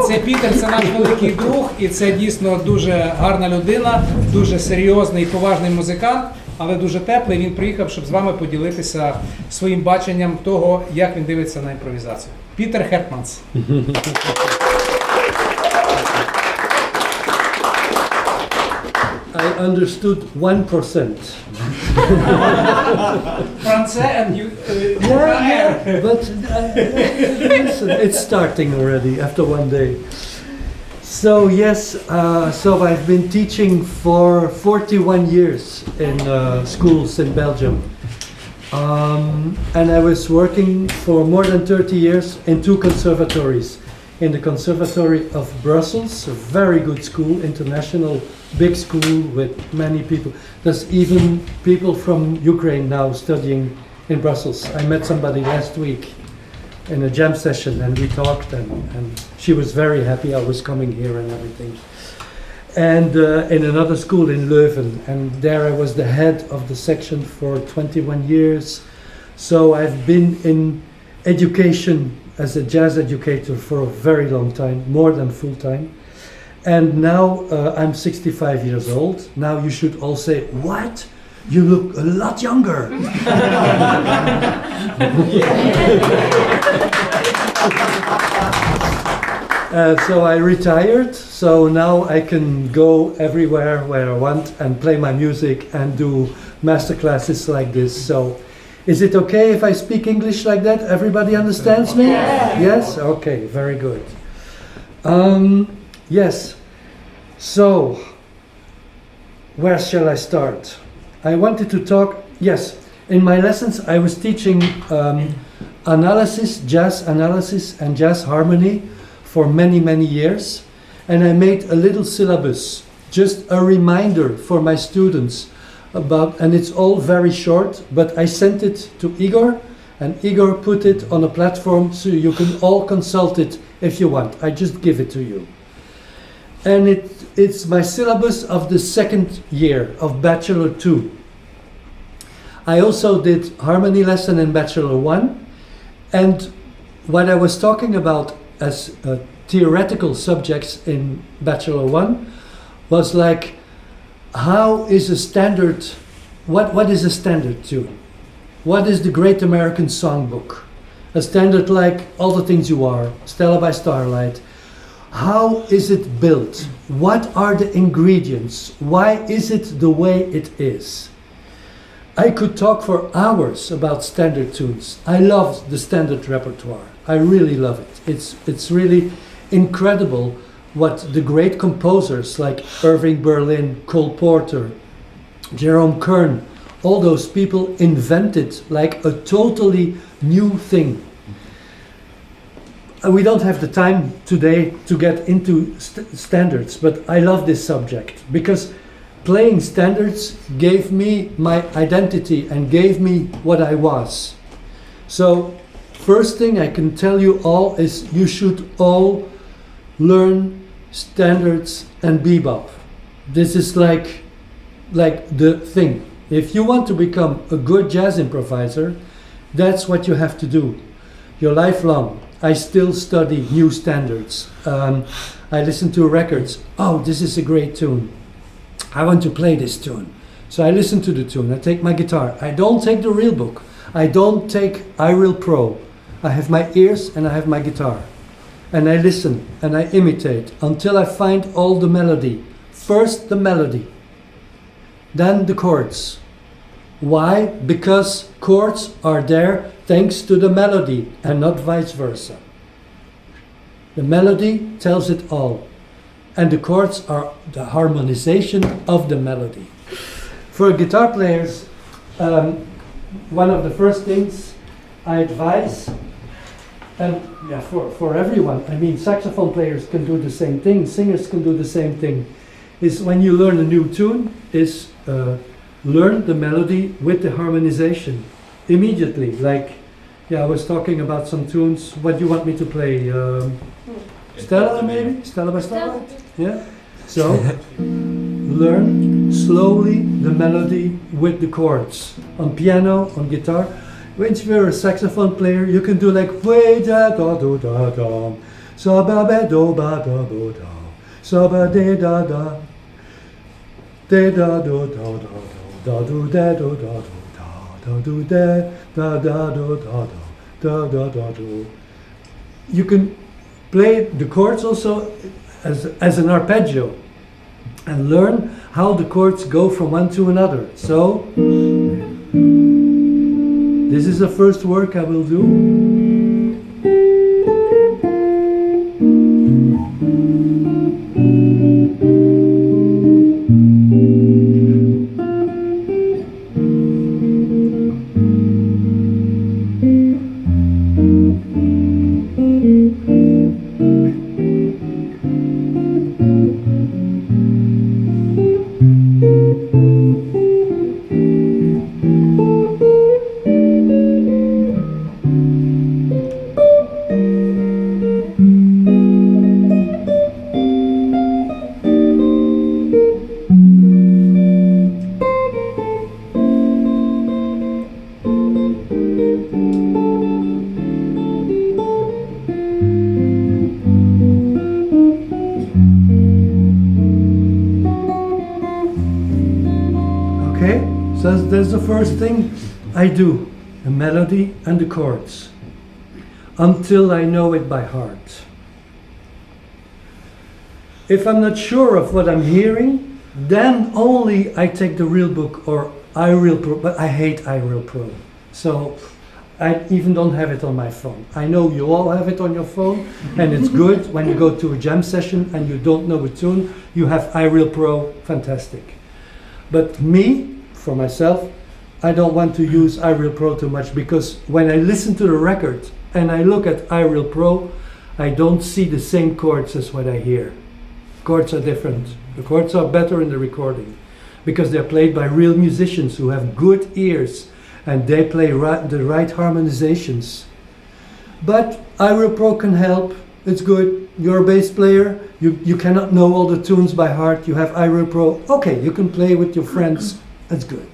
Це Пітер, це наш великий друг, і це дійсно дуже гарна людина, дуже серйозний і поважний музикант, але дуже теплий. Він приїхав, щоб з вами поділитися своїм баченням того, як він дивиться на імпровізацію. Пітер Хертманс. I understood 1%. Франце and you, Yeah, but listen, it's starting already after one day. So yes, so I've been teaching for 41 years in schools in Belgium. And I was working for more than 30 years in 2 conservatories. In the Conservatory of Brussels, a very good school, international, big school with many people. There's even people from Ukraine now studying in Brussels. I met somebody last week in a jam session and we talked and she was very happy I was coming here and everything. And in another school in Leuven, and there I was the head of the section for 21 years. So I've been in education as a jazz educator for a very long time, more than full time. And now I'm 65 years old. Now you should all say, what? You look a lot younger. So I retired, so now I can go everywhere where I want and play my music and do master classes like this. So is it okay if I speak English like that? Everybody understands me? Yes? Okay, very good. Yes. So, where shall I start? I wanted to talk, yes, in my lessons I was teaching analysis, jazz analysis and jazz harmony for many, many years. And I made a little syllabus, just a reminder for my students about, and it's all very short, but I sent it to Igor, and Igor put it on a platform so you can all consult it if you want. I just give it to you. And it's my syllabus of the second year of Bachelor 2. I also did harmony lesson in Bachelor 1, and what I was talking about as theoretical subjects in Bachelor 1 was like, how is a standard, what is a standard tune? What is the Great American Songbook? A standard like All the Things You Are, Stella by Starlight. How is it built? What are the ingredients? Why is it the way it is? I could talk for hours about standard tunes. I love the standard repertoire. I really love it. It's really incredible what the great composers like Irving Berlin, Cole Porter, Jerome Kern, all those people invented like a totally new thing. We don't have the time today to get into standards, but I love this subject because playing standards gave me my identity and gave me what I was. So first thing I can tell you all is you should all learn standards and bebop. This is like the thing. If you want to become a good jazz improviser, that's what you have to do. Your lifelong. I still study new standards. I listen to records. Oh, this is a great tune. I want to play this tune. So I listen to the tune. I take my guitar. I don't take the real book. I don't take iReal Pro. I have my ears and I have my guitar. And I listen and I imitate until I find all the melody. First the melody, then the chords. Why? Because chords are there thanks to the melody and not vice versa. The melody tells it all. And the chords are the harmonization of the melody. For guitar players, one of the first things I advise, and yeah, for everyone, I mean saxophone players can do the same thing, singers can do the same thing, is when you learn a new tune, is learn the melody with the harmonization immediately. Like, yeah, I was talking about some tunes. What do you want me to play? Stella maybe? Stella by Starlight? Yeah? So, learn slowly the melody with the chords. On piano, on guitar. when you're a saxophone player, you can do like way da da do da da, sa ba ba do ba da do da, sa ba de da da, de da do da da da do da do da da do da da do da da da da do. You can play the chords also as an arpeggio and learn how the chords go from one to another. So this is the first work I will do. So that's the first thing I do, the melody and the chords, until I know it by heart. If I'm not sure of what I'm hearing, then only I take the real book or iReal Pro, but I hate iReal Pro. So I even don't have it on my phone. I know you all have it on your phone, and it's good when you go to a jam session and you don't know a tune, you have iReal Pro, fantastic. But me, for myself, I don't want to use iReal Pro too much, because when I listen to the record and I look at iReal Pro, I don't see the same chords as what I hear. Chords are different. The chords are better in the recording because they're played by real musicians who have good ears and they play the right harmonizations. But iReal Pro can help. It's good. You're a bass player. You cannot know all the tunes by heart. You have iReal Pro. Okay, you can play with your friends. That's good.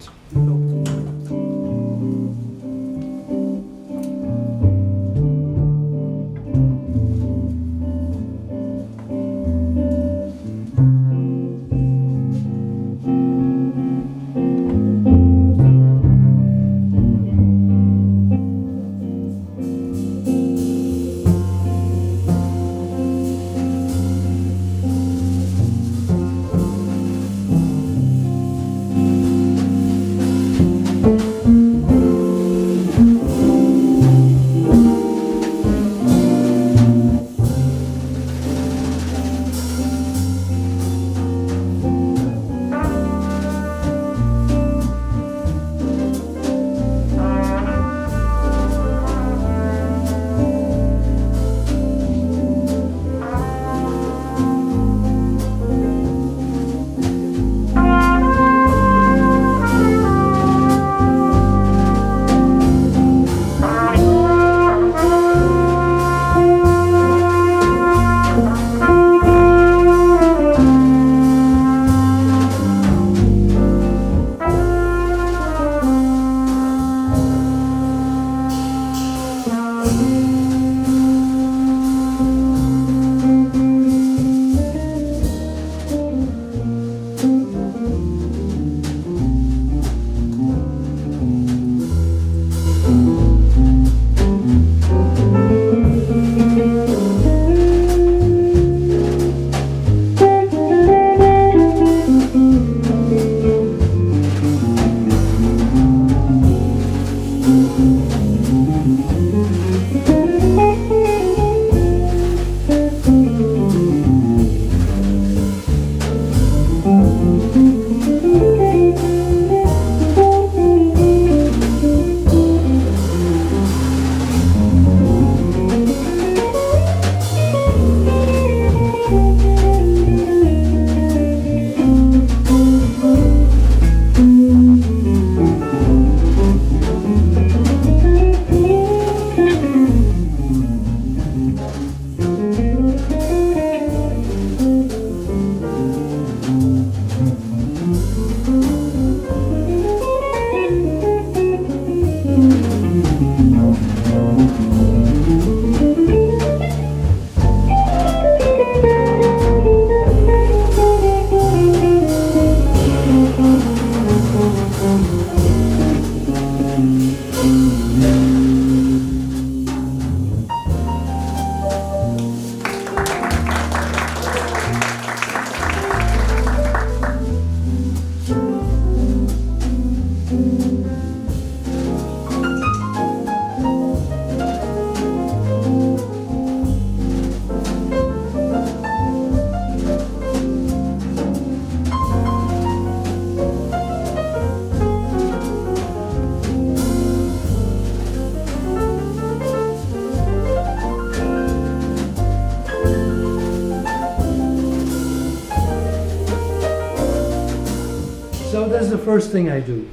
first thing I do.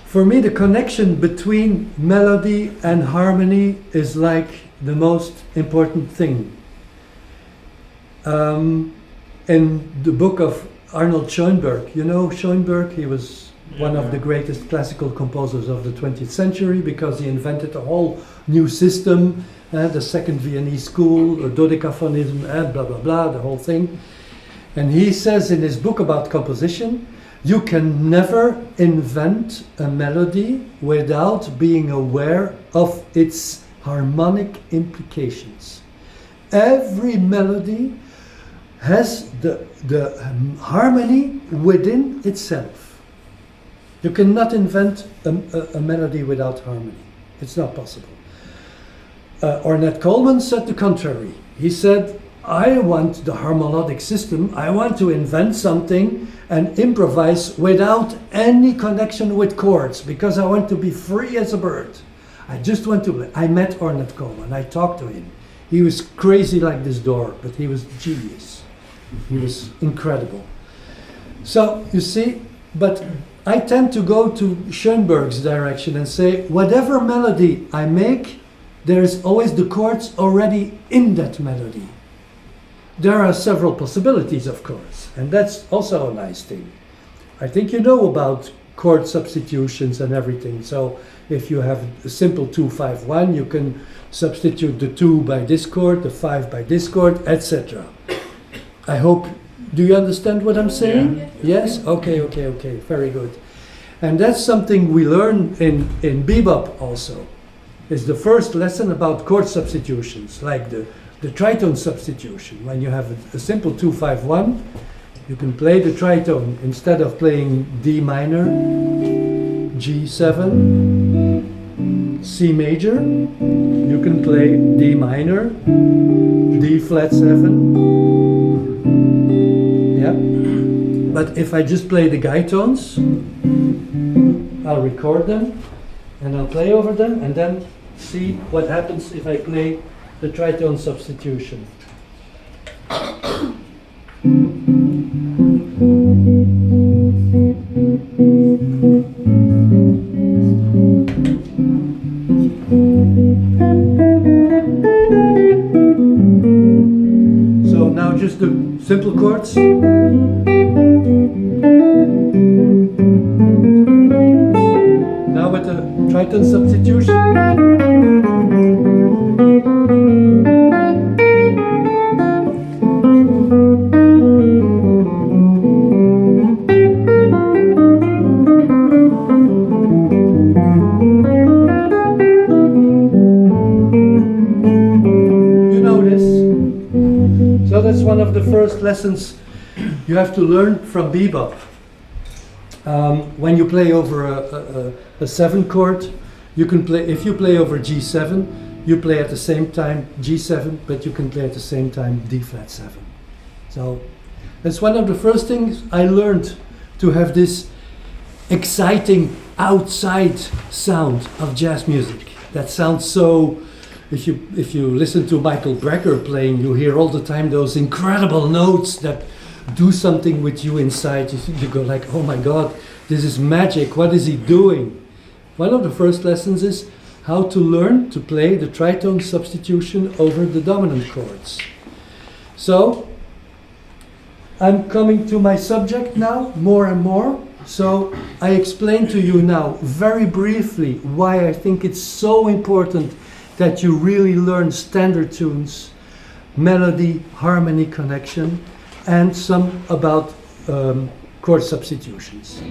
For me, the connection between melody and harmony is like the most important thing. In the book of Arnold Schoenberg, you know Schoenberg, he was one of the greatest classical composers of the 20th century because he invented a whole new system, the Second Viennese School, dodecaphonism, blah, blah, blah, the whole thing. And he says in his book about composition, you can never invent a melody without being aware of its harmonic implications. Every melody has the harmony within itself. You cannot invent a melody without harmony. It's not possible. Ornette Coleman said the contrary. He said, I want the harmonic system, I want to invent something and improvise without any connection with chords because I want to be free as a bird. I just want to play. I met Ornette Coleman, I talked to him. He was crazy like this door, but he was genius. He was incredible. So, you see, but I tend to go to Schoenberg's direction and say, whatever melody I make, there's always the chords already in that melody. There are several possibilities, of course, and that's also a nice thing. I think you know about chord substitutions and everything. So if you have a simple 2-5-1, you can substitute the 2 by this chord, the 5 by this chord, etc. I hope, do you understand what I'm saying? Yeah. Yes? Okay, very good. And that's something we learn in bebop also. It's the first lesson about chord substitutions, like the tritone substitution. When you have a simple 2-5-1, you can play the tritone instead of playing D minor, G7, C major. You can play D minor, D flat 7. Yeah. But if I just play the guide tones, I'll record them and I'll play over them and then see what happens if I play the tritone substitution. So now just the simple chords. Now with the tritone substitution. That's one of the first lessons you have to learn from bebop. When you play over a 7 chord, you can play, if you play over G7, you play at the same time G7, but you can play at the same time D flat 7. So that's one of the first things I learned, to have this exciting outside sound of jazz music. That sounds so. If you listen to Michael Brecker playing, you hear all the time those incredible notes that do something with you inside. You go like, oh my God, this is magic. What is he doing? One of the first lessons is how to learn to play the tritone substitution over the dominant chords. So I'm coming to my subject now more and more. So I explain to you now very briefly why I think it's so important that you really learn standard tunes, melody, harmony connection, and some about chord substitutions.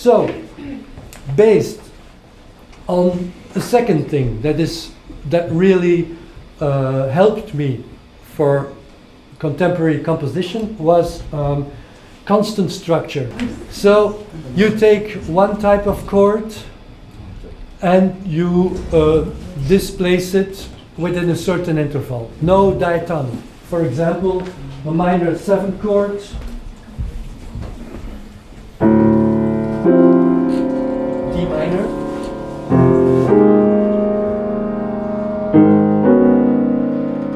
So, based on the second thing that really helped me for contemporary composition was constant structure. So you take one type of chord and you displace it within a certain interval. No diatonic. For example, a minor 7 chord. D minor.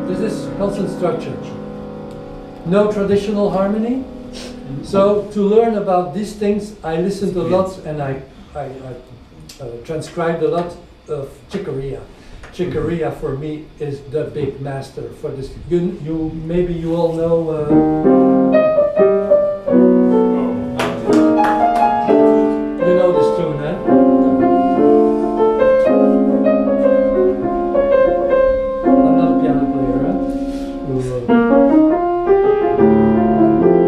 This is constant structure. No traditional harmony. So to learn about these things, I listened a lot and I transcribed a lot of Chicorea. Chicorea for me is the big master for this. Maybe you all know. You know this tune, eh? I'm not a piano player, eh?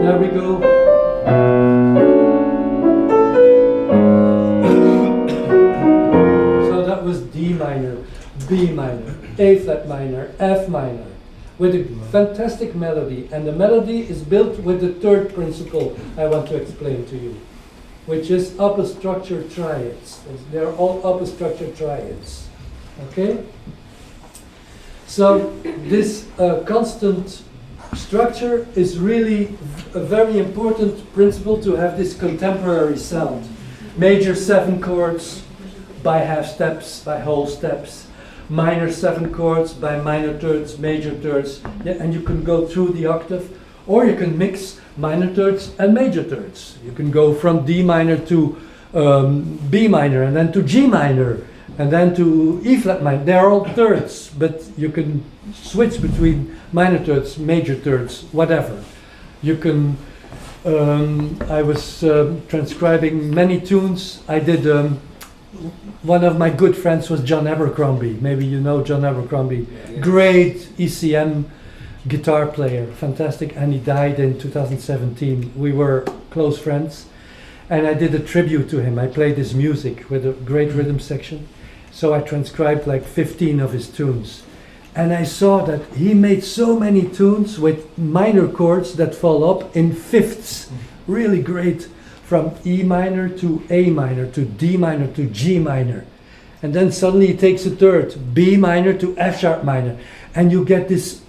There we go. So that was D minor, B minor, A flat minor, F minor, with a fantastic melody. And the melody is built with the third principle I want to explain to you, which is upper structure triads. They're all upper structure triads. Okay? So this constant structure is really a very important principle to have this contemporary sound. Major 7 chords by half steps, by whole steps. Minor 7 chords by minor thirds, major thirds. Yeah, and you can go through the octave, or you can mix minor thirds and major thirds. You can go from D minor to B minor, and then to G minor, and then to E flat minor. They're all thirds, but you can switch between minor thirds, major thirds, whatever. You can, I was transcribing many tunes. I did, one of my good friends was John Abercrombie. Maybe you know John Abercrombie. Yeah. Great ECM guitar player, fantastic, and he died in 2017. We were close friends, and I did a tribute to him. I played his music with a great rhythm section. So I transcribed like 15 of his tunes. And I saw that he made so many tunes with minor chords that fall up in fifths. Really great, from E minor to A minor to D minor to G minor. And then suddenly he takes a third, B minor to F sharp minor. And you get this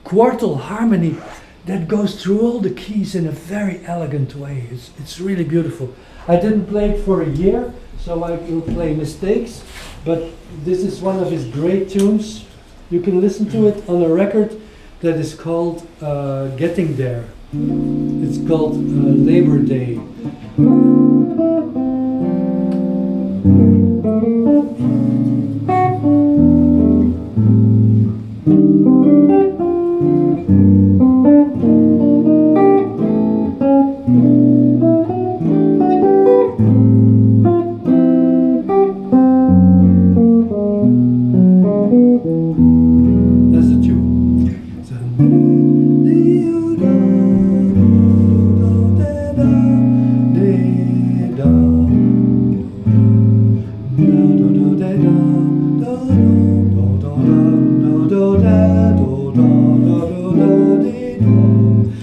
quartal harmony that goes through all the keys in a very elegant way. It's really beautiful. I didn't play it for a year, so I will play mistakes, but this is one of his great tunes. You can listen to it on a record that is called Getting There. It's called Labor Day.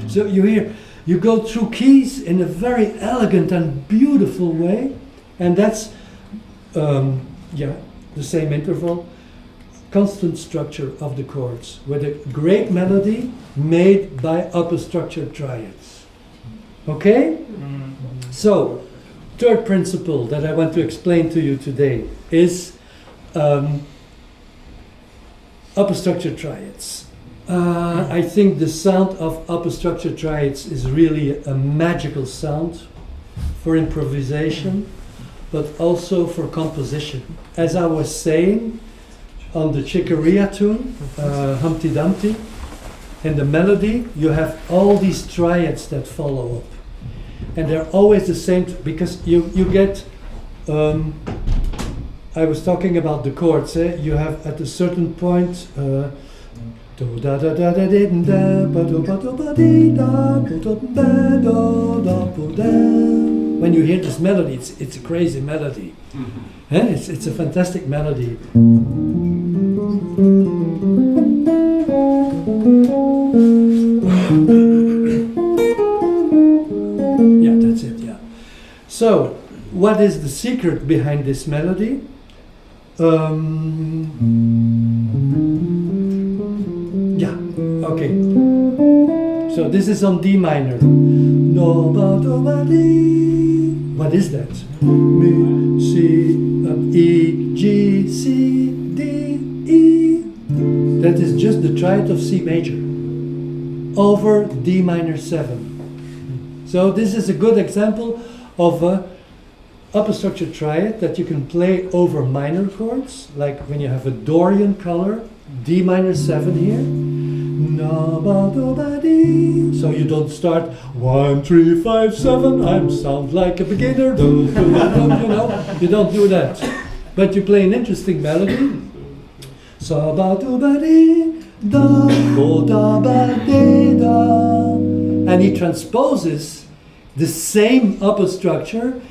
So you hear, you go through keys in a very elegant and beautiful way, and that's, the same interval, constant structure of the chords, with a great melody made by upper structure triads. Okay? So, third principle that I want to explain to you today is upper structure triads. I think the sound of upper structure triads is really a magical sound for improvisation, but also for composition. As I was saying, on the Chicorea tune, Humpty Dumpty, in the melody, you have all these triads that follow up. And they're always the same, because you get, I was talking about the chords, you have at a certain point, do da da da da da da ba do ba do ba dee da do do ba do da bo da. when you hear this melody, it's a crazy melody. It's a fantastic melody. Yeah, that's it, yeah. So, what is the secret behind this melody? Yeah, okay. So this is on D minor. No, ba, do, ba, di. What is that? Mi, C, E, G, C, D, E. That is just the triad of C major over D minor 7. So this is a good example of a upper structure triad that you can play over minor chords, like when you have a Dorian color, D minor 7 here. Na, ba, do, ba, di. So you don't start 1, 3, 5, 7. I sound like a beginner. Do, do, do, you know, you don't do that. But you play an interesting melody. Sa, ba, do, ba, di, da, do, da, ba, di, da. And he transposes the same upper structure,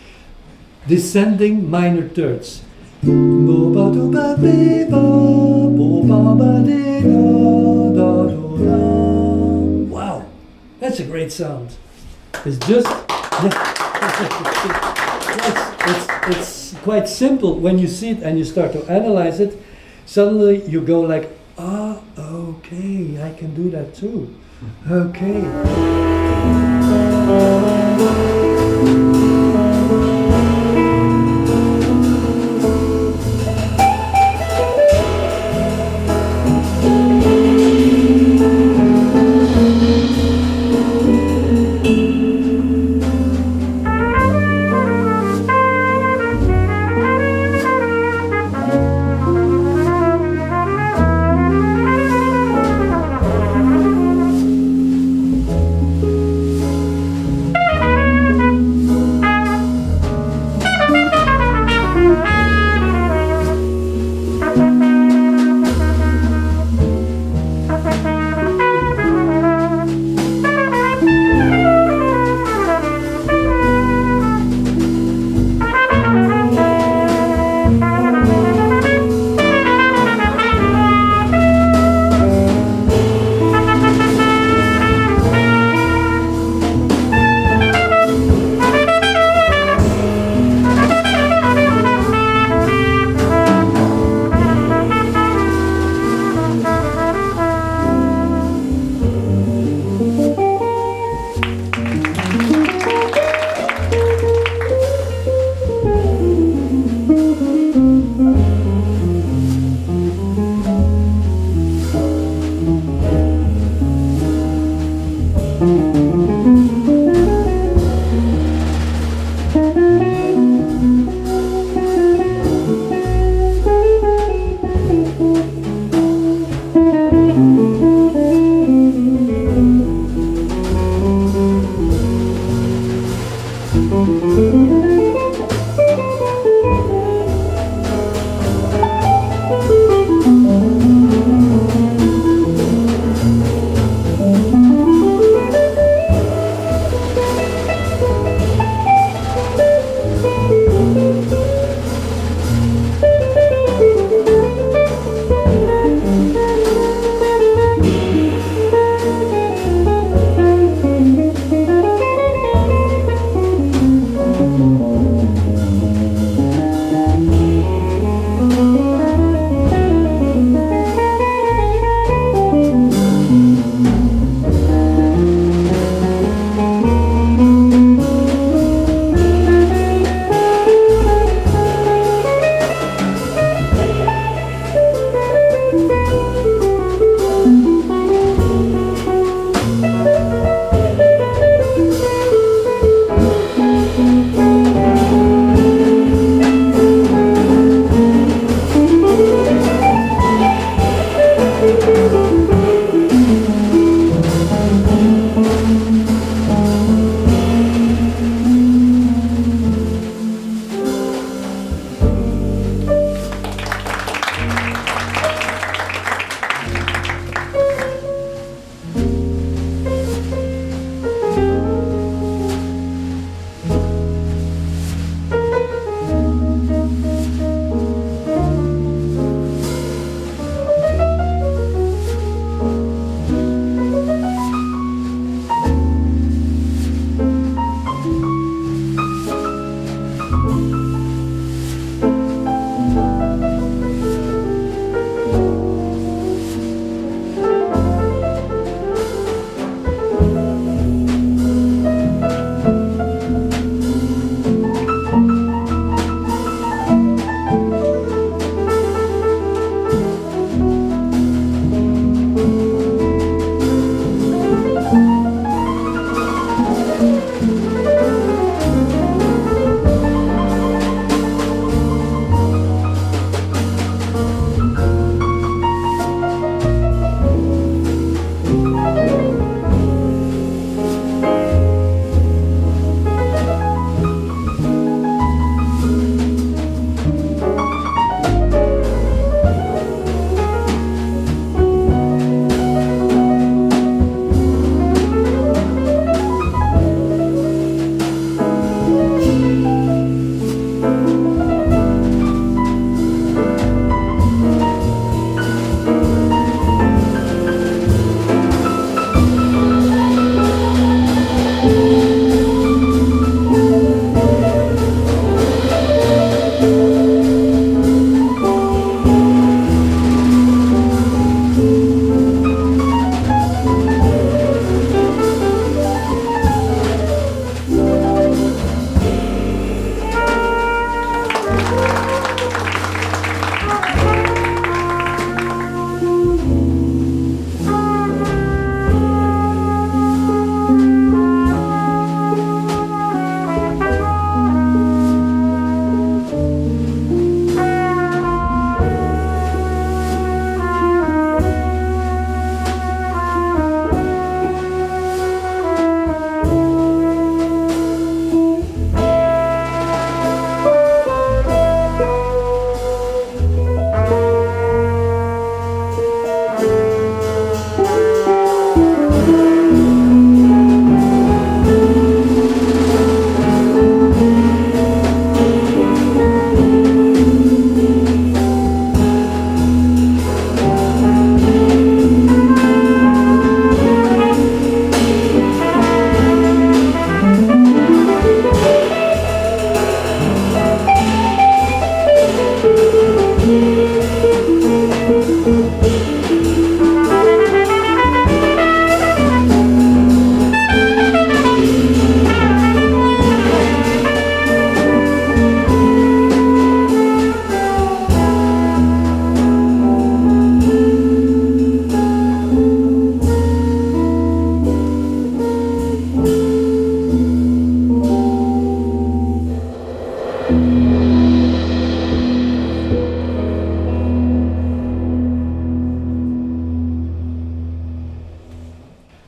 descending minor thirds. Bo, ba, do, ba, bi, ba, bo, ba, ba, di, da, da, do, da. Wow, that's a great sound. It's just, it's quite simple when you see it and you start to analyze it. Suddenly you go like, ah, okay, I can do that too. Okay.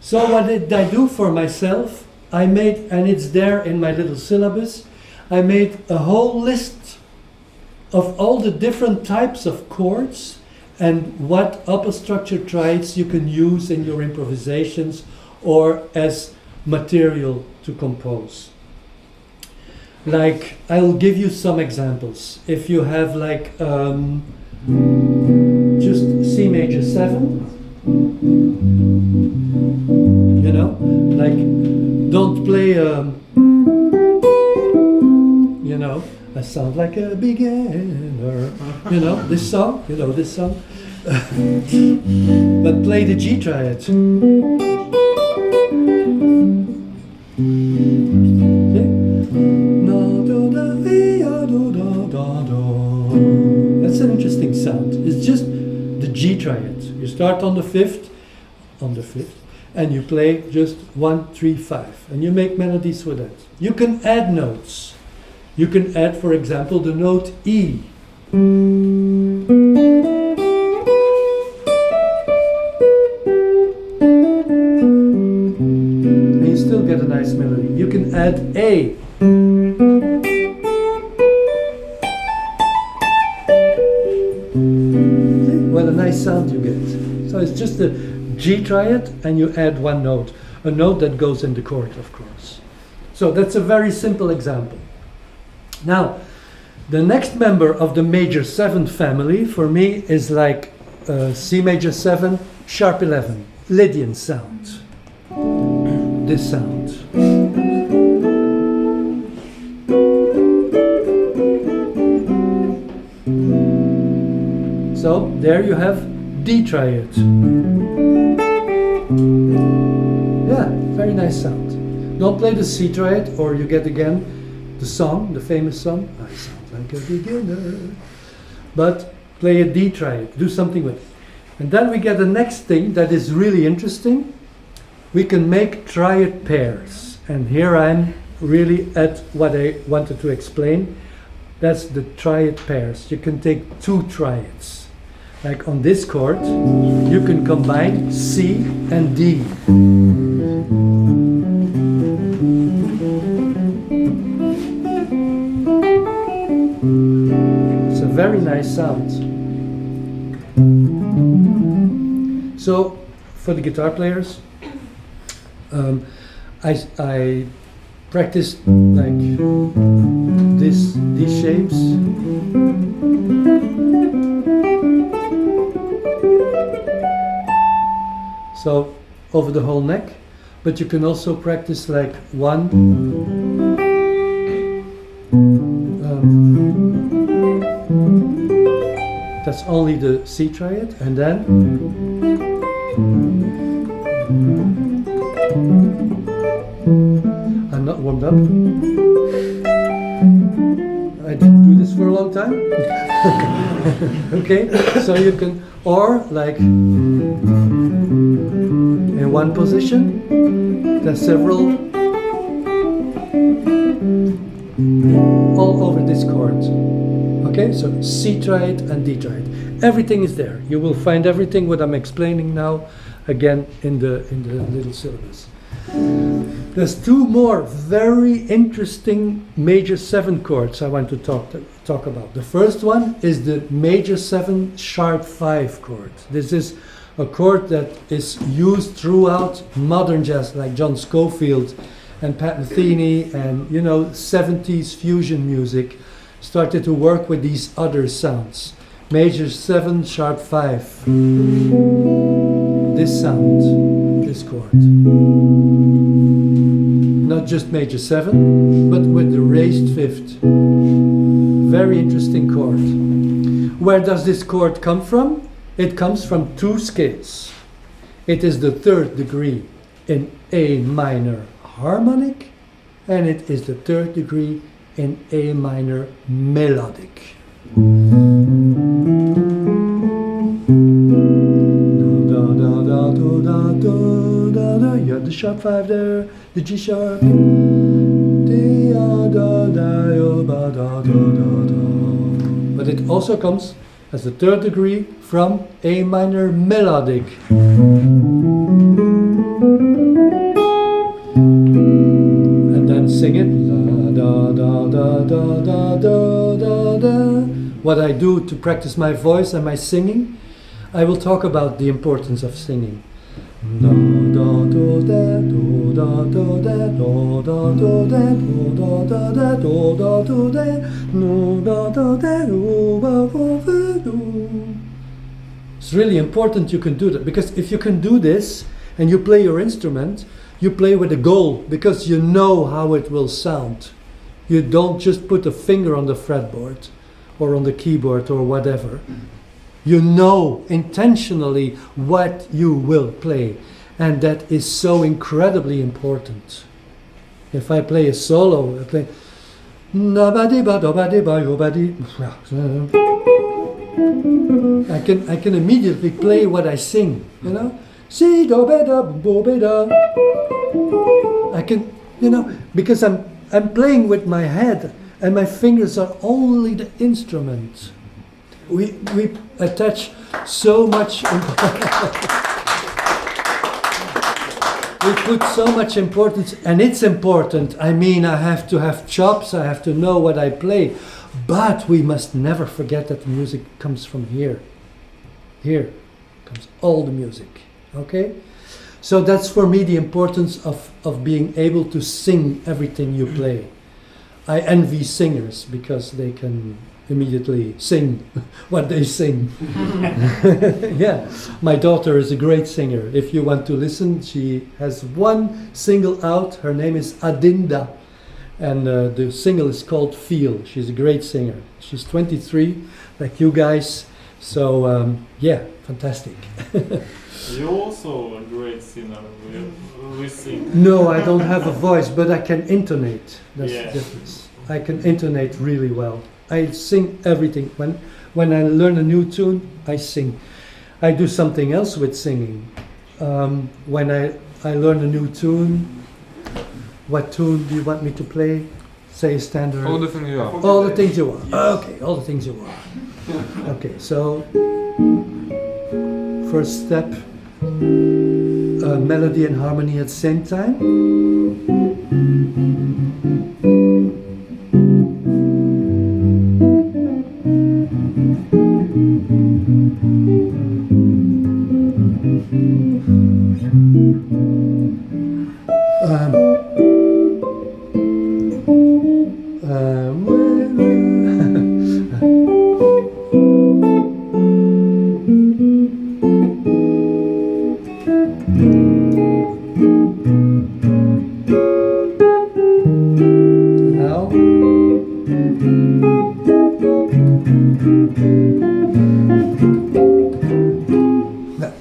So what did I do for myself? I made, and it's there in my little syllabus, I made a whole list of all the different types of chords and what upper structure triads you can use in your improvisations or as material to compose. Like, I'll give you some examples. If you have like just C major 7, you know, like don't play you know, I sound like a beginner, you know this song, but play the G triad. That's an interesting sound. It's just the G triad. You start on the fifth, and you play just 1, 3, 5, and you make melodies with that. You can add notes. You can add, for example, the note E. And you still get a nice melody. You can add A. What a nice sound you get. So it's just a G triad and you add one note. A note that goes in the chord, of course. So that's a very simple example. Now, the next member of the major 7 family for me is like C major 7, sharp 11, Lydian sound. This sound. So there you have D triad. Yeah, very nice sound. Don't play the C triad or you get again the song, the famous song, I sound like a beginner. But play a D triad, do something with it. And then we get the next thing that is really interesting. We can make triad pairs. And here I'm really at what I wanted to explain. That's the triad pairs. You can take 2 triads. Like on this chord, you can combine C and D. It's a very nice sound. So, for the guitar players, I practiced like these shapes. So over the whole neck, but you can also practice like one, that's only the C triad, and then I'm not warmed up. I didn't do this for a long time. Okay, so you can, or like in one position, there's several all over this chord. Okay, so C triad and D triad. Everything is there. You will find everything what I'm explaining now again in the little syllabus. There's 2 more very interesting major 7 chords I want to talk about. The first one is the major 7 sharp 5 chord. This is a chord that is used throughout modern jazz, like John Scofield and Pat Metheny, and 70s fusion music started to work with these other sounds. Major 7 sharp 5. This sound, this chord. Not just major 7, but with the raised 5th. Very interesting chord. Where does this chord come from? It comes from 2 scales. It is the 3rd degree in A minor harmonic, and it is the 3rd degree in A minor melodic. You have the sharp 5 there, the G sharp, D, da, da, da, ba da da da da. But it also comes as a third degree from A minor melodic. And then sing it. Da da da da da da da da. What I do to practice my voice and my singing, I will talk about the importance of singing. Da da do da do da do da do da do da do da da da do da do da no da da da do ba ba do. It's really important you can do that, because if you can do this and you play your instrument, you play with a goal, because you know how it will sound. You don't just put a finger on the fretboard or on the keyboard or whatever. You know intentionally what you will play, and that is so incredibly important. If I play a solo, I play I can immediately play what I sing, you know. Si do be da bo be da. I can, you know, because I'm playing with my head and my fingers are only the instrument. We attach so much. We put so much importance, and it's important. I mean, I have to have chops, I have to know what I play, but we must never forget that the music comes from here. Here comes all the music, okay? So that's for me the importance of being able to sing everything you play. I envy singers because they can immediately sing what they sing. Yeah, my daughter is a great singer. If you want to listen, she has one single out. Her name is Adinda, and the single is called Feel. She's a great singer. She's 23, like you guys. So yeah, fantastic. You're also a great singer. We sing. No, I don't have a voice, but I can intonate. That's Yeah. the difference. I can intonate really well. I sing everything. When I learn a new tune, I sing. I do something else with singing. When I learn a new tune, what tune do you want me to play? Say a standard. All the things you are. All the things you want. Okay, all the things you want. Okay, so first step, melody and harmony at the same time.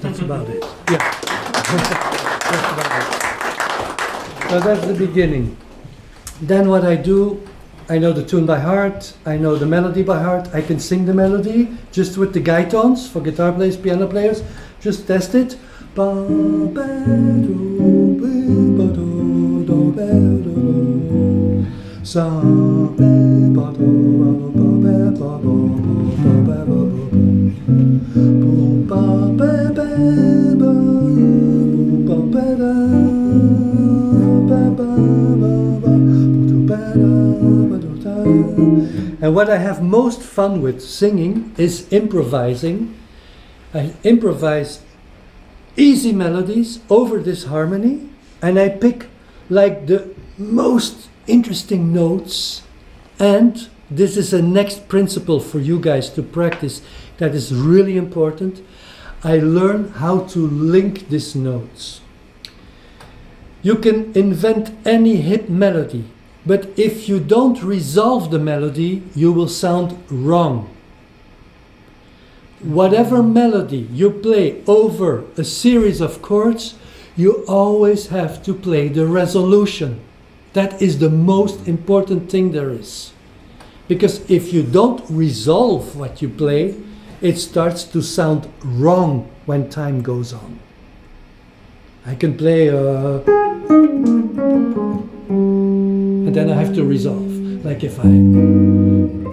That's about it. Yeah. That's about it. So that's the beginning. Then what I do, I know the tune by heart, I know the melody by heart, I can sing the melody just with the guide tones for guitar players, piano players. Just test it. And what I have most fun with singing is improvising. I improvise easy melodies over this harmony, and I pick like the most interesting notes. And this is a next principle for you guys to practice that is really important. I learn how to link these notes. You can invent any hip melody, but if you don't resolve the melody, you will sound wrong. Whatever melody you play over a series of chords, you always have to play the resolution. That is the most important thing there is. Because if you don't resolve what you play, it starts to sound wrong when time goes on. I can play and then I have to resolve. Like if I... And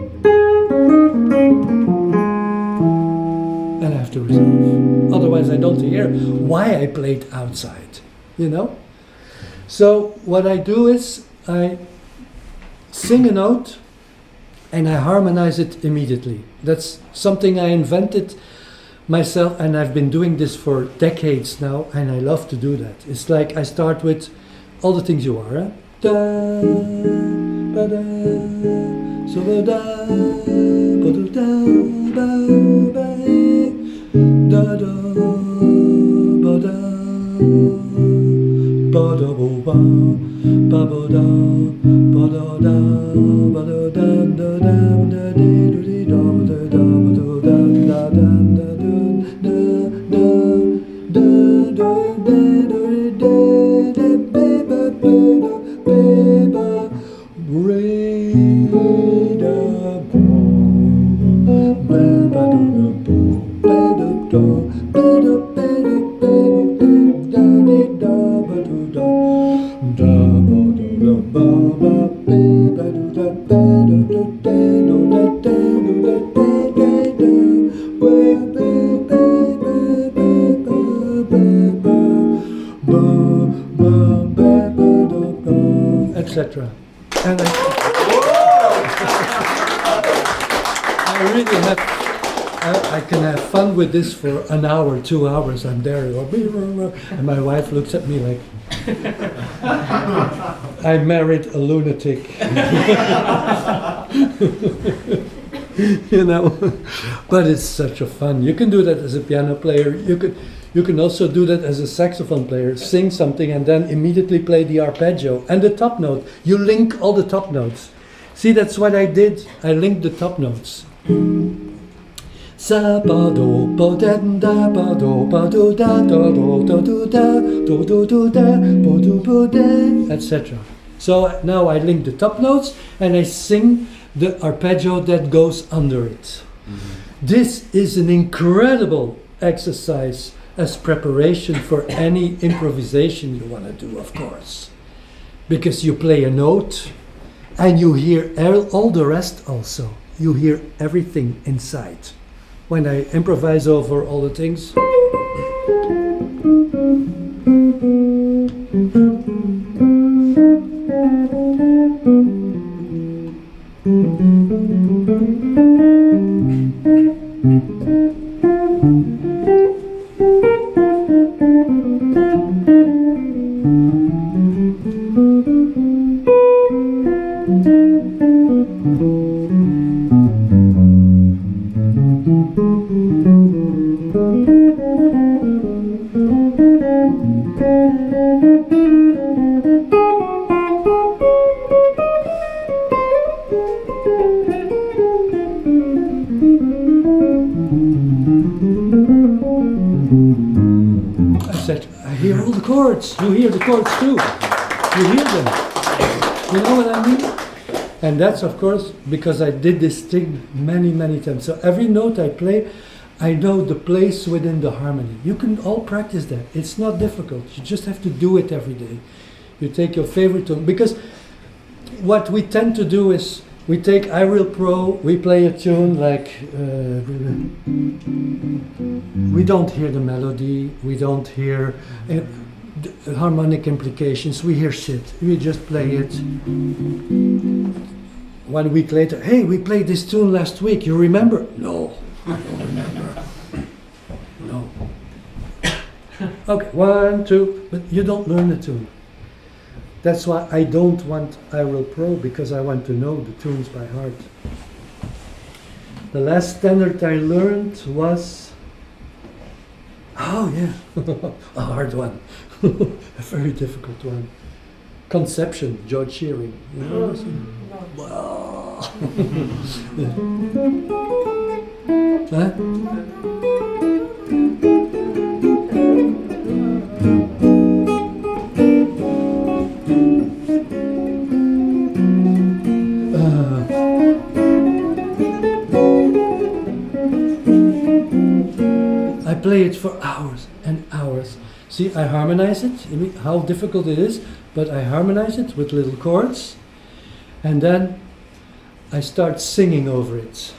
I have to resolve. Otherwise I don't hear why I played outside, you know? So what I do is I sing a note and I harmonize it immediately. That's something I invented myself, and I've been doing this for decades now, and I love to do that. It's like I start with all the things you are. Eh? Da, ba, da, so, ba, da, ba, da, ba, ba, da, da, ba, da, ba, da, bo, ba, ba, bo, da, ba, da, da, ba, da, da, da, da, da, di, do, di, da, ba, da, da, ba, da, da, da, da, da, da, da, da, da, da, da, da, da, ba, ba, ba, da, ba, ba, re, da, bo, ba, ba, da, da, bo, ba, da, da, ba, da, ba, da, ba, da, di, da, ba, da, da, da, ba, da, da, ba, ba, ba, ba, da, ba, da, da, da, da, da, da, da, da, etc. And I really have, I can have fun with this for an hour, 2 hours. I'm there, and my wife looks at me like, I married a lunatic. You know, but it's such a fun. You can do that as a piano player. You can also do that as a saxophone player. Sing something and then immediately play the arpeggio and the top note. You link all the top notes. See, that's what I did. I linked the top notes. Sa ba do ba da da ba do da do do da do da bo do da, etc. So now I link the top notes and I sing the arpeggio that goes under it. This is an incredible exercise as preparation for any improvisation you want to do, of course. Because you play a note and you hear all the rest also. You hear everything inside. When I improvise over all the things, you hear the chords too. You hear them. You know what I mean? And that's of course because I did this thing many times. So every note I play, I know the place within the harmony. You can all practice that. It's not difficult. You just have to do it every day. You take your favorite tune. Because what we tend to do is we take iReal Pro, we play a tune like, we don't hear the melody, we don't hear harmonic implications, we hear shit. We just play it. 1 week later, hey, we played this tune last week, you remember? No, I don't remember. No. Okay, 1, 2, but you don't learn the tune. That's why I don't want iReal Pro, because I want to know the tunes by heart. The last standard I learned was, oh yeah, a hard one, a very difficult one. Conception, George Shearing. You know this? Huh? I play it for hours and hours. See, I harmonize it, I mean, how difficult it is, but I harmonize it with little chords, and then I start singing over it.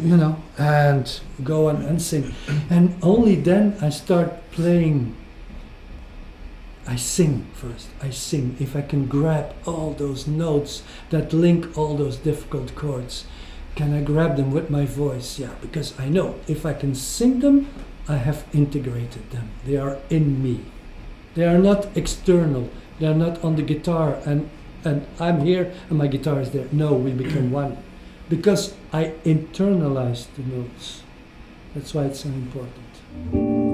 You know, and go on and sing. And only then I start playing. I sing first. I sing. If I can grab all those notes that link all those difficult chords, can I grab them with my voice? Yeah, because I know if I can sing them, I have integrated them. They are in me. They are not external. They are not on the guitar and I'm here and my guitar is there. No, we become one. Because I internalized the notes. That's why it's so important.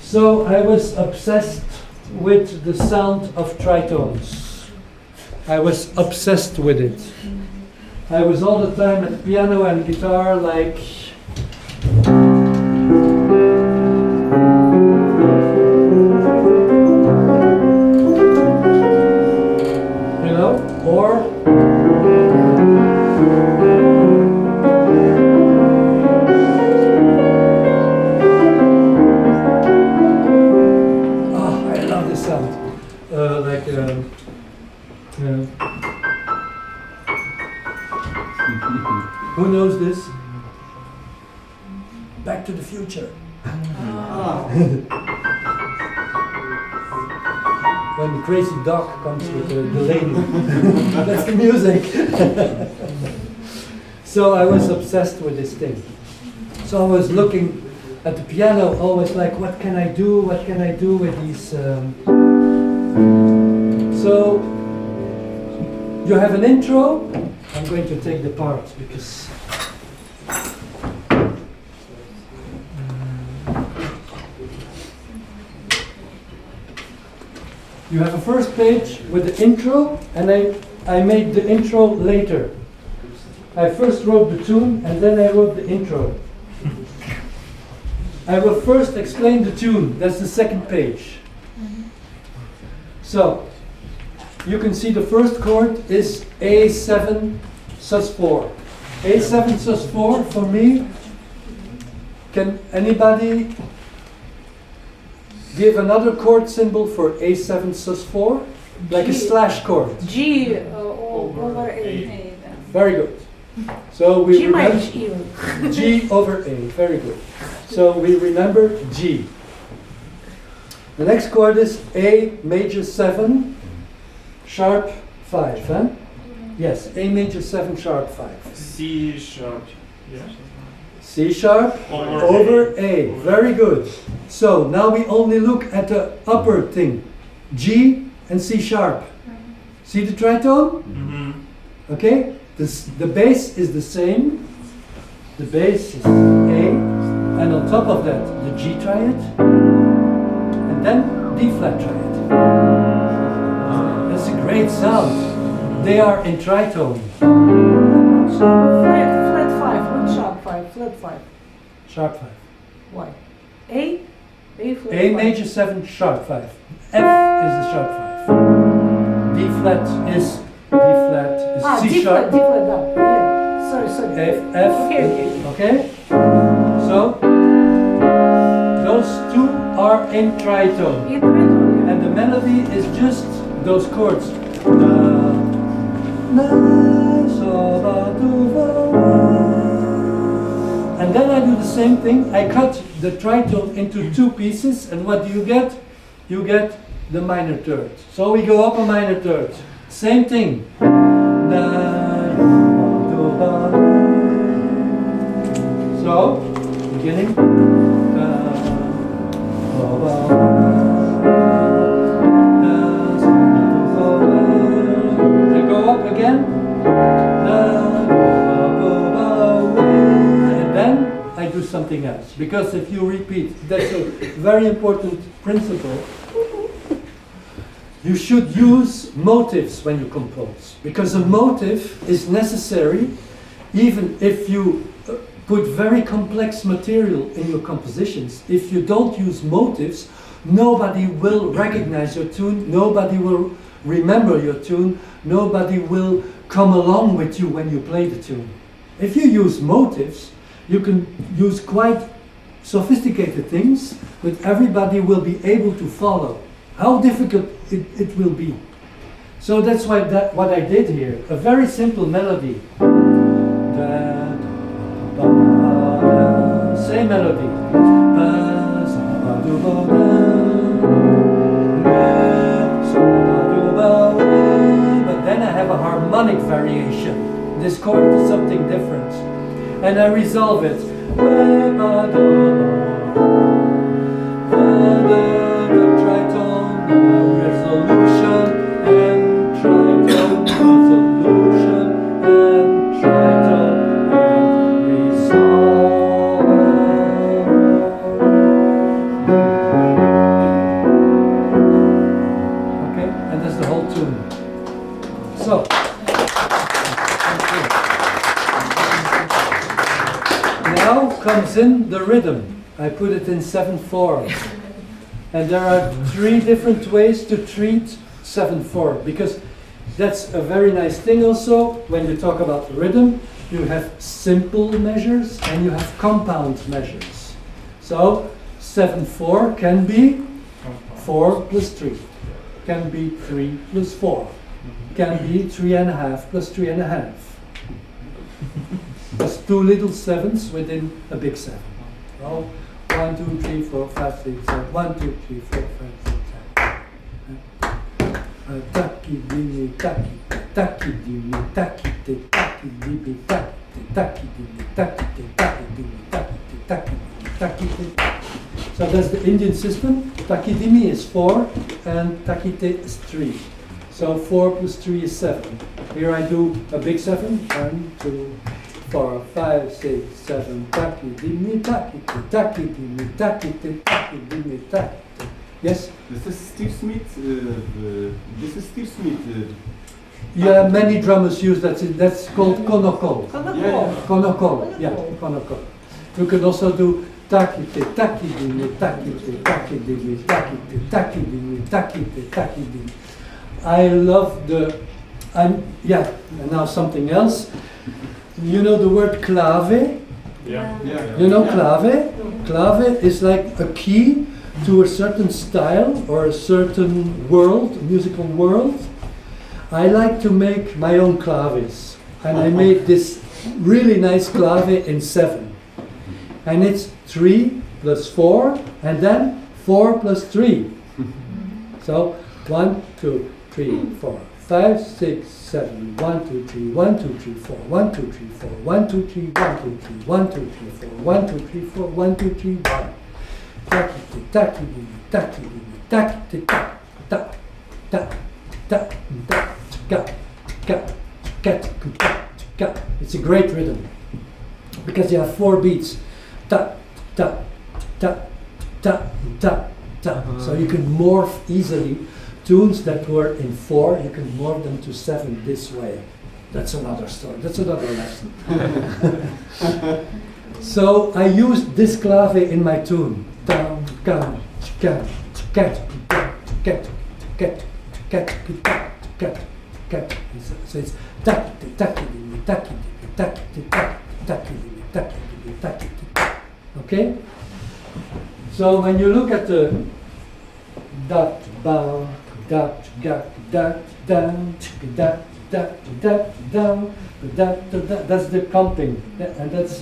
So I was obsessed with the sound of tritones. I was obsessed with it. I was all the time at piano and guitar like... You know, or... Who knows this? Back to the Future. When the crazy doc comes with the lady. That's the music. So I was obsessed with this thing. So I was looking at the piano, always like, what can I do? What can I do with these? So you have an intro. I'm going to take the parts because you have a first page with the intro, and I made the intro later. I first wrote the tune and then I wrote the intro. I will first explain the tune. That's the second page. So you can see the first chord is A7 sus4. A7 sus4 for me. Can anybody give another chord symbol for A7 sus4? Like a slash chord. G over A. Very good. So we G remember minus E. G over A. Very good. So we remember G. The next chord is A major 7 sharp 5. Huh? Yes, A major 7 sharp 5. C sharp. Yeah. C sharp over A. Very good. So now we only look at the upper thing. G and C sharp. See the tritone? Mm-hmm. Okay? The bass is the same. The bass is A. And on top of that, the G triad. And then D flat triad. That's a great sound. They are in tritone. Flat 5, not sharp 5, flat 5. Sharp 5. Why? A flat A 5. major 7 sharp 5. F is the sharp 5. D flat is C D sharp. flat, yeah. Sorry. F. Okay. Okay? So those two are in tritone. In tritone, And the melody is just those chords. And then I do the same thing. I cut the tritone into two pieces, and what do you get? You get the minor third. So we go up a minor third. Same thing. So, beginning. I go up again. And then I do something else. Because if you repeat, that's a very important principle. You should use motives when you compose. Because a motive is necessary even if you put very complex material in your compositions. If you don't use motives, nobody will recognize your tune, nobody will remember your tune, nobody will come along with you when you play the tune. If you use motives, you can use quite sophisticated things, but everybody will be able to follow. How difficult it will be. So that's why what I did here, a very simple melody. Same melody. But then I have a harmonic variation. This chord is something different. And I resolve it. Resolution and tritone, resolution and tritone and resolve. now comes in the rhythm. I put it in 7/4. And there are 3 different ways to treat 7/4, because that's a very nice thing also. When you talk about rhythm, you have simple measures and you have compound measures. So 7/4 can be 4 plus 3, can be 3 plus 4, can be 3.5 plus 3.5. That's 2 little 7s within a big 7. So 1, 2, 3, 4, 5, 6, 7. 1, 2, 3, 4, 5, 6, 7. Taki, dimi, taki, taki, dimi, taki, te, taki, dimi, taki, te, taki, dimi, taki, te, taki, dimi, taki, te, taki, dimi, taki, te. So that's the Indian system. Taki, dimi is 4 and taki, te is 3. So 4 plus 3 is 7. Here I do a big 7. 1, 2, 4, 5, 6, 7. Taki, dimi, taki, te, taki, dimi, taki, te, taki, dimi, taki, te. Yes? This is Steve Smith. This is Steve Smith. Yeah, many drummers use that. That's called konokol. Yeah. Konokol. Yeah, konokol. You can also do takite, takidimi, takite, takidimi, takite, takidimi, takite, takidimi. I love the. Yeah. And now something else. You know the word clave? Yeah. You know clave? Clave is like a key to a certain style or a certain world, musical world. I like to make my own claves, and I made this really nice clave in 7. And it's 3 plus 4, and then 4 plus 3. So 1, 2, 3, 4, 5, 6, 7, 1, 2, 3, 1, 2, 3, 4, 1, 2, 3, 4, 1, 2, 3, 1, 2, 3, 1, 2, 3, 4, 1, 2, 3, 4, 1, 2, 3, 1. Taki, taki, taki, taki, tak, tak, tak, tak, tak, tak, tak. It's a great rhythm because you have 4 beats. Ta, ta, ta, ta, ta, ta. So you can morph easily tunes that were in 4. You can morph them to 7 this way. That's another story. That's another lesson. So I used this clave in my tune. So it's okay? So when you look at the dot ba dot gat dot down dot dot dot down dot dot, that's the comping, and that's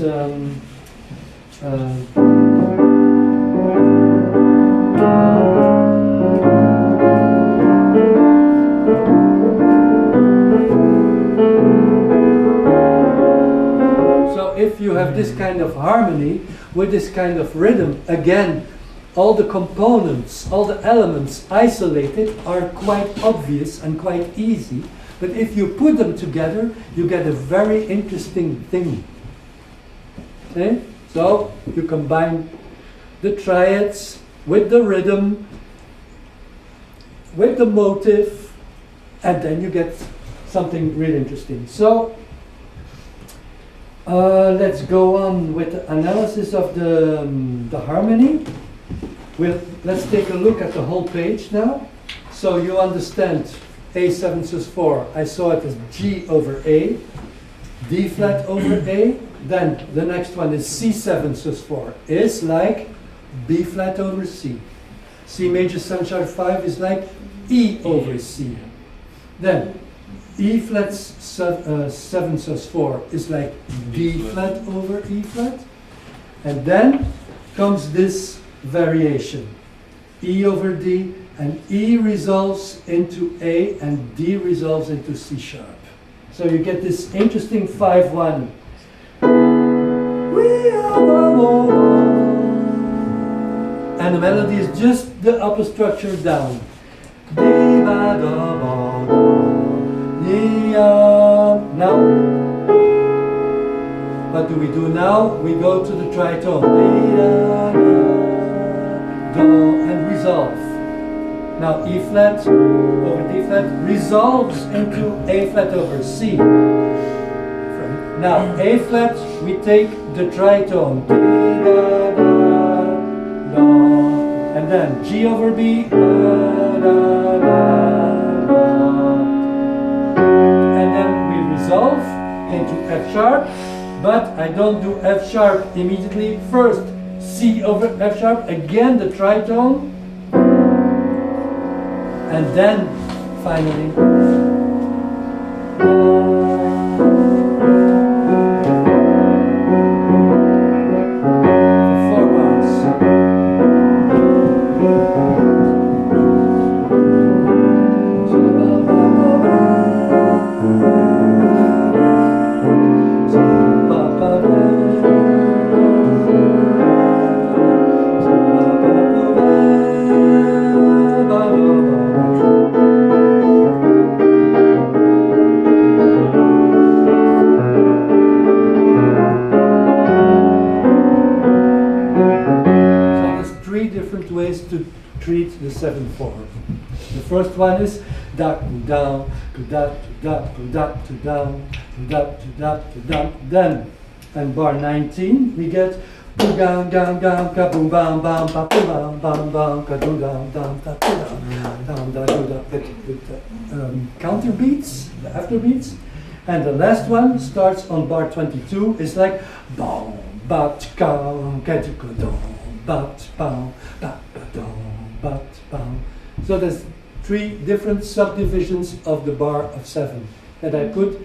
so if you have this kind of harmony with this kind of rhythm, again, all the components, all the elements isolated are quite obvious and quite easy. But if you put them together, you get a very interesting thing. Okay? So you combine the triads with the rhythm, with the motive, and then you get something really interesting. So let's go on with the analysis of the harmony. Let's take a look at the whole page now. So you understand A7 sus 4, I saw it as G over A, D flat over A, then the next one is C7 sus 4, is like B flat over C. C major 7 sharp 5 is like E over C. Then E flat 7 sus 4 is like D flat over E flat. And then comes this variation, E over D, and E resolves into A and D resolves into C sharp. So you get this interesting 5-1. And the melody is just the upper structure down. Now, what do we do now? We go to the tritone. Do and resolve. Now E flat over D flat resolves into A flat over C. From Now, A flat, we take the tritone. Da, da, da, and then G over B. Da, da, da, da. And then we resolve into F sharp, but I don't do F sharp immediately. First, C over F sharp, again the tritone, and then finally for 4 bars. Ways to treat the 7/4. The first one is da down, da da da down, da da da. Then, and bar 19, we get boom down down down ka boom bam bam ba boom bam bam bam ka doom down down da down down da do da with the counter beats, the after beats, and the last one starts on bar 22. It's like boom bat ka ka down. Bat, bow, bat, ba-dum, bat, bow. So there's 3 different subdivisions of the bar of 7 that I put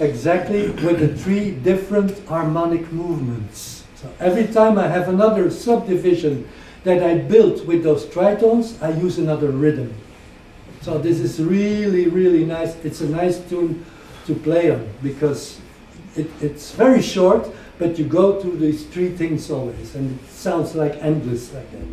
exactly with the 3 different harmonic movements. So every time I have another subdivision that I built with those tritones, I use another rhythm. So this is really, really nice. It's a nice tune to play on because it's very short, but you go through these 3 things always, and it sounds like endless like that.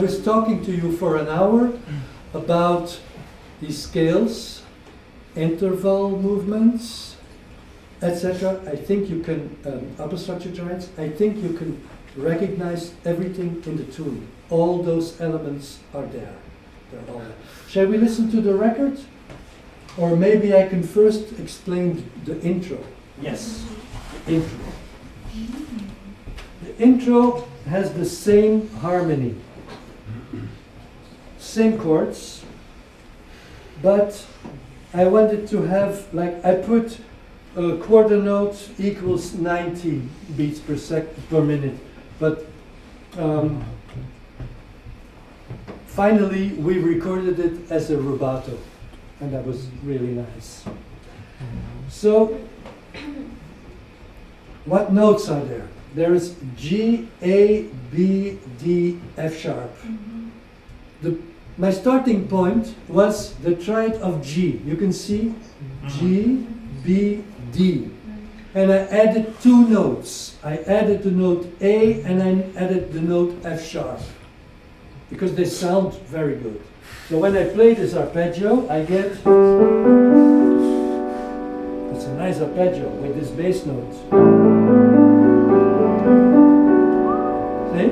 was talking to you for an hour about these scales, interval movements, etc. I think you can, upper structure triads, I think you can recognize everything in the tune. All those elements are there. They're all there. Shall we listen to the record? Or maybe I can first explain the intro. Yes. Intro. The intro has the same harmony, same chords, but I wanted to have, like, I put a quarter note equals 90 beats per minute, but finally we recorded it as a rubato, and that was really nice. So, what notes are there? There is G, A, B, D, F sharp. My starting point was the triad of G. You can see G, B, D. And I added two notes. I added the note A and I added the note F sharp, because they sound very good. So when I play this arpeggio, I get, it's a nice arpeggio with this bass note. See?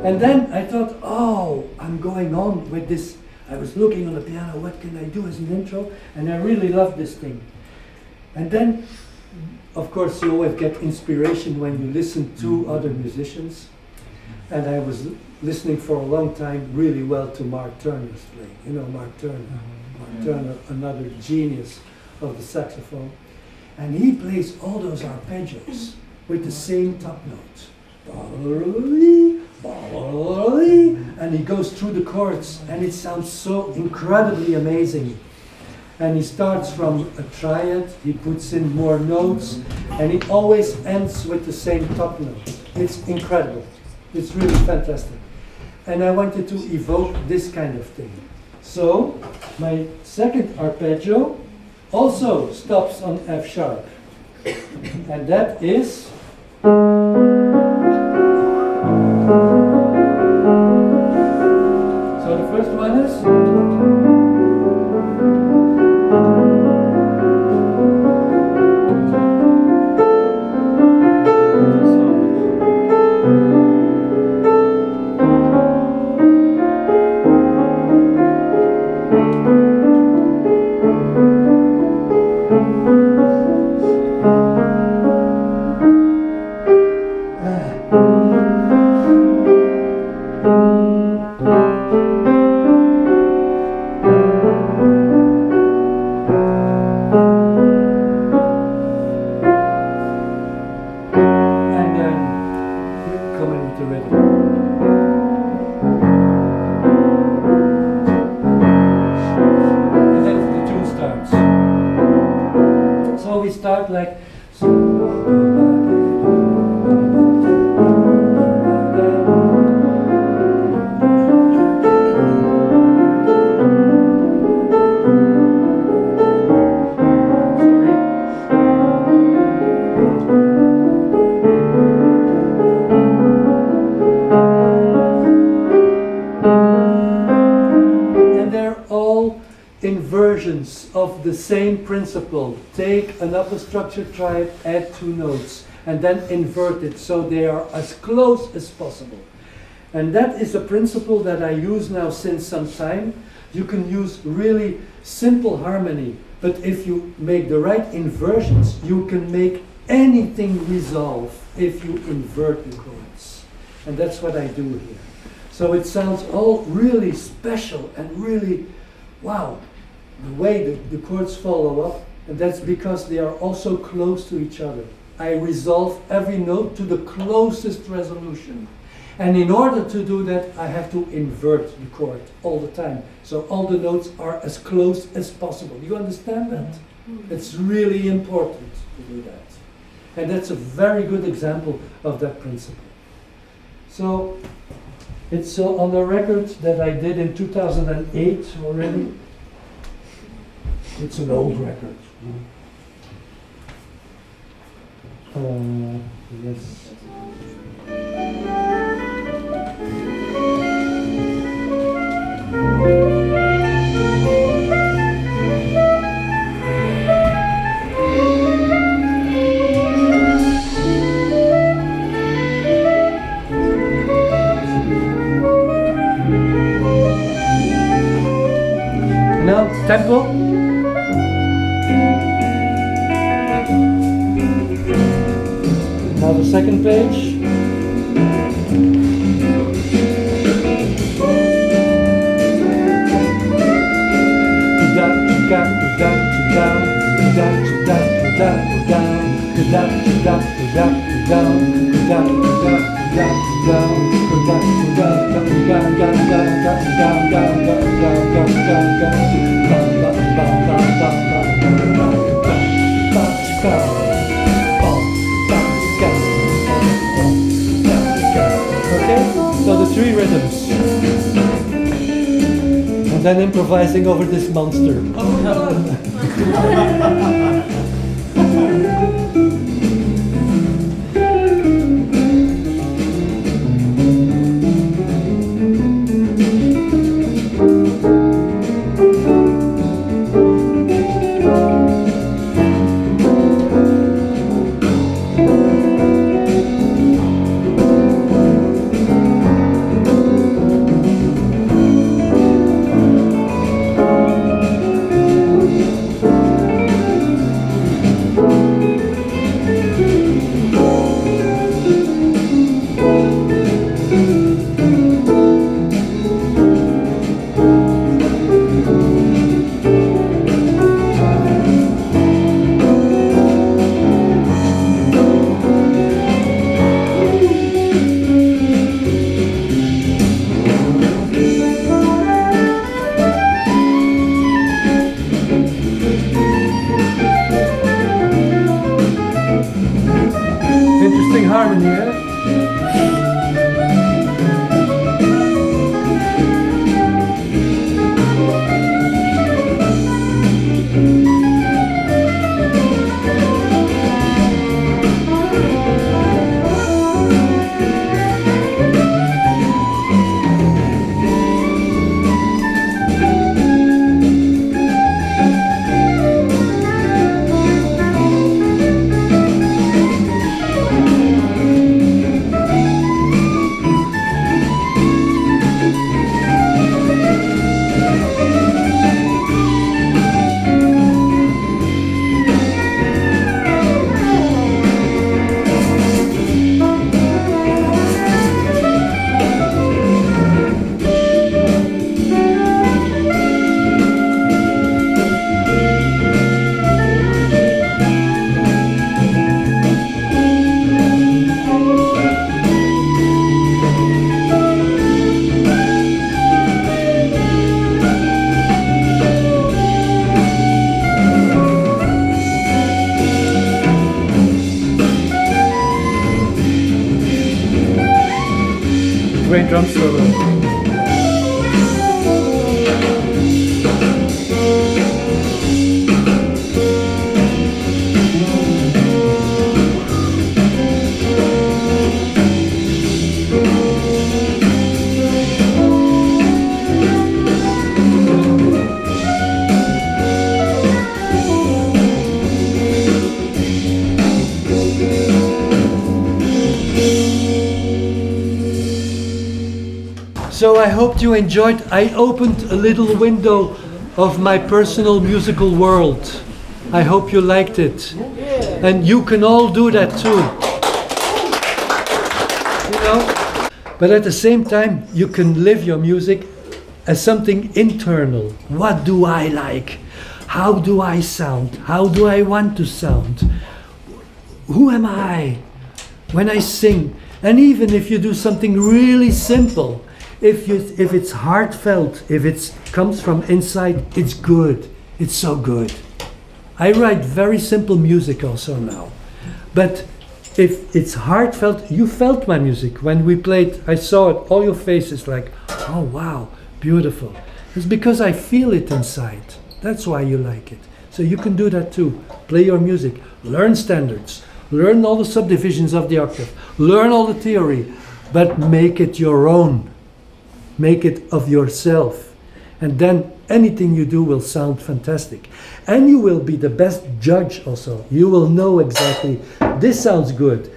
And then I thought, oh, I'm going on with this. I was looking on the piano, what can I do as an intro? And I really love this thing. And then, of course, you always get inspiration when you listen to other musicians. And I was listening for a long time really well to Mark Turner's playing. You know Mark Turner. Mark Turner, another genius of the saxophone. And he plays all those arpeggios with the same top note. And he goes through the chords and it sounds so incredibly amazing. And he starts from a triad, he puts in more notes, and it always ends with the same top note. It's incredible. It's really fantastic. And I wanted to evoke this kind of thing. So, my second arpeggio also stops on F sharp. And that is... So the first one is... Of the same principle. Take an upper structure triad, add two notes, and then invert it so they are as close as possible. And that is a principle that I use now since some time. You can use really simple harmony, but if you make the right inversions, you can make anything resolve if you invert the chords. And that's what I do here. So it sounds all really special and really, wow. The way the chords follow up, and that's because they are also close to each other. I resolve every note to the closest resolution. And in order to do that, I have to invert the chord all the time. So all the notes are as close as possible. You understand that? It's really important to do that. And that's a very good example of that principle. So it's on the record that I did in 2008 already. It's an old record. Yes. tempo. Now the second page. Okay, so the three rhythms. And then improvising over this monster. Harmony, eh? Great drum solo. So I hope you enjoyed. I opened a little window of my personal musical world. I hope you liked it. And you can all do that too. You know? But at the same time, you can live your music as something internal. What do I like? How do I sound? How do I want to sound? Who am I when I sing? And even if you do something really simple, if it's heartfelt, if it comes from inside, it's good. It's so good. I write very simple music also now. But if it's heartfelt, you felt my music. When we played, I saw it, all your faces like, oh wow, beautiful. It's because I feel it inside. That's why you like it. So you can do that too. Play your music, learn standards, learn all the subdivisions of the octave, learn all the theory, but make it your own. Make it of yourself. And then anything you do will sound fantastic. And you will be the best judge also. You will know exactly, this sounds good.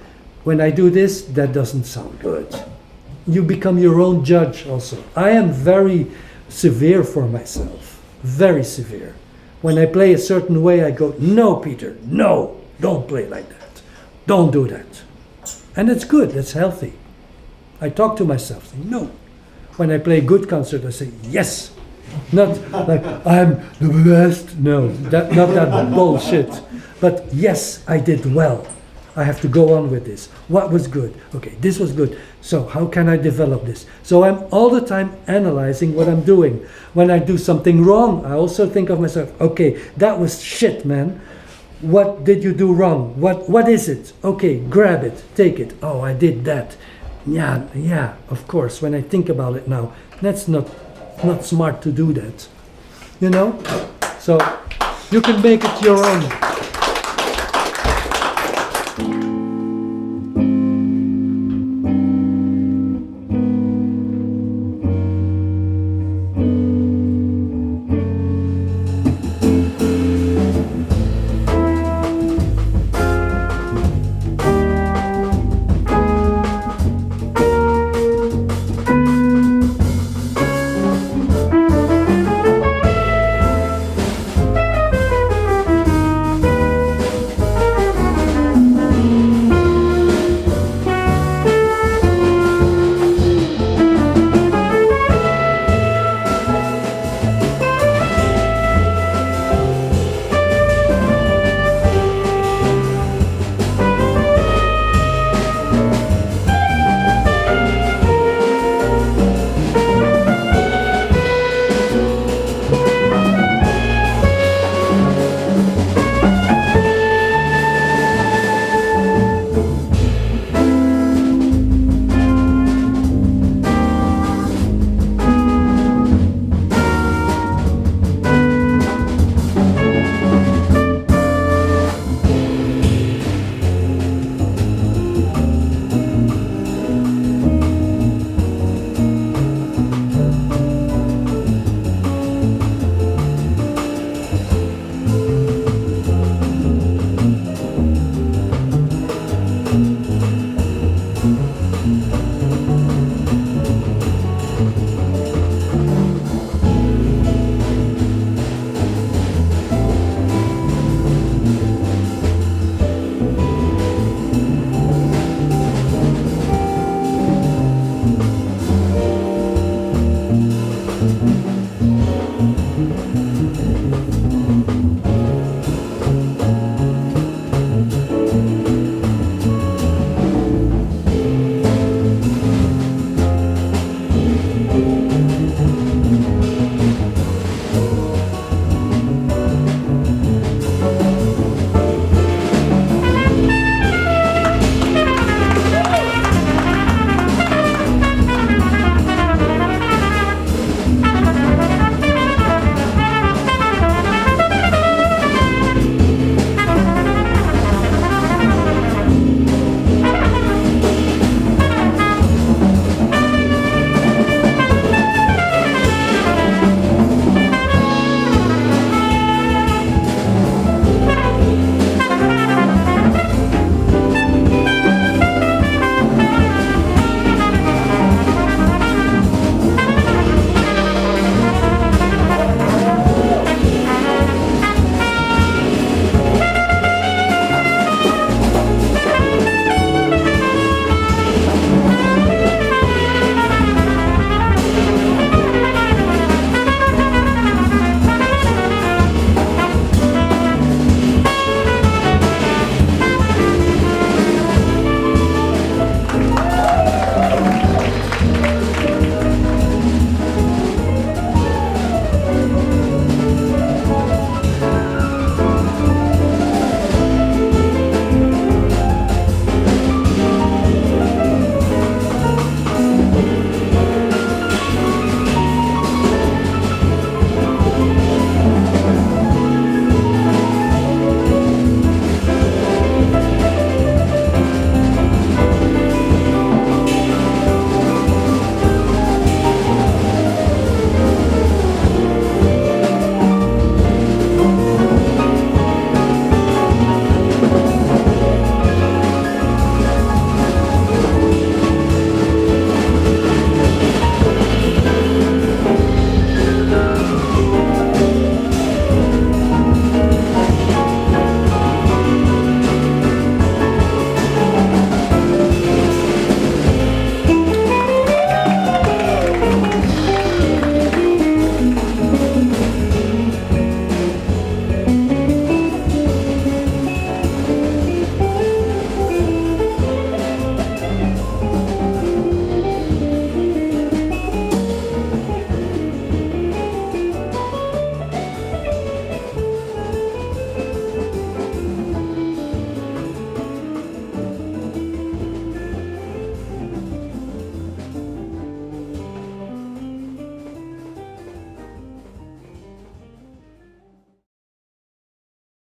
When I do this, that doesn't sound good. You become your own judge also. I am very severe for myself. very severe. When I play a certain way, I go, no, Peter, no, don't play like that. Don't do that. And it's good, it's healthy. I talk to myself, say, no. When I play a good concert, I say, yes. Not like, I'm the best. No, not that bullshit. But yes, I did well. I have to go on with this. What was good? Okay, this was good. So how can I develop this? So I'm all the time analyzing what I'm doing. When I do something wrong, I also think of myself, okay, that was shit, man. What did you do wrong? What is it? Okay, grab it, take it. Oh, I did that. Yeah, of course, when I think about it now, that's not smart to do that. You know? So you can make it your own.